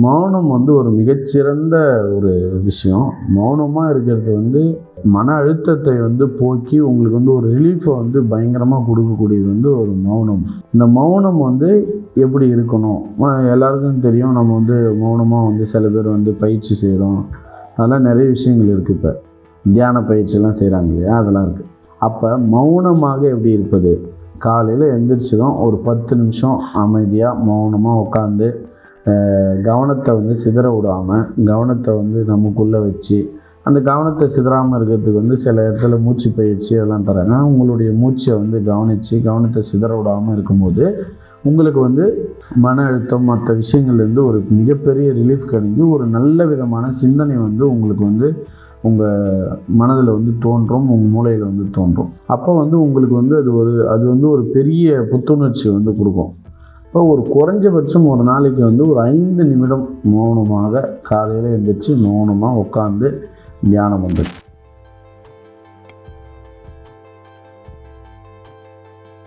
மௌனம் வந்து ஒரு மிகச்சிறந்த ஒரு விஷயம். மௌனமாக இருக்கிறது வந்து மன அழுத்தத்தை வந்து போக்கி உங்களுக்கு வந்து ஒரு ரிலீஃபை வந்து பயங்கரமாக கொடுக்கக்கூடியது வந்து ஒரு மௌனம். இந்த மௌனம் வந்து எப்படி இருக்கணும்? எல்லாருக்கும் தெரியும். நம்ம வந்து மௌனமாக வந்து சில பேர் வந்து பயிற்சி செய்கிறோம். அதெல்லாம் நிறைய விஷயங்கள் இருக்குது. இப்போ தியான பயிற்சியெல்லாம் செய்கிறாங்க இல்லையா, அதெல்லாம் இருக்குது. அப்போ மௌனமாக எப்படி இருப்பது? காலையில் எழுந்திரிச்சதும் ஒரு 10 நிமிஷம் அமைதியாக மௌனமாக உட்காந்து கவனத்தை வந்து சிதற விடாமல், கவனத்தை வந்து நமக்குள்ளே வச்சு, அந்த கவனத்தை சிதறாமல் இருக்கிறதுக்கு வந்து சில இடத்துல மூச்சு பயிற்சி அதெல்லாம் தராங்க. உங்களுடைய மூச்சை வந்து கவனித்து கவனத்தை சிதற விடாமல் இருக்கும்போது உங்களுக்கு வந்து மன அழுத்தம் மற்ற விஷயங்கள்லேருந்து ஒரு மிகப்பெரிய ரிலீஃப் கிடைக்கும். ஒரு நல்ல விதமான சிந்தனை வந்து உங்களுக்கு வந்து உங்கள் மனதில் வந்து தோன்றும், உங்கள் மூளையில் வந்து தோன்றும். அப்போ வந்து உங்களுக்கு வந்து அது வந்து ஒரு பெரிய புத்துணர்ச்சி வந்து கொடுக்கும். இப்போ ஒரு குறைஞ்சபட்சம் ஒரு நாளைக்கு வந்து ஒரு 5 நிமிடம் மௌனமாக காலையில் எழுந்திரிச்சு மௌனமாக உட்காந்து தியானம் பண்ணுறது.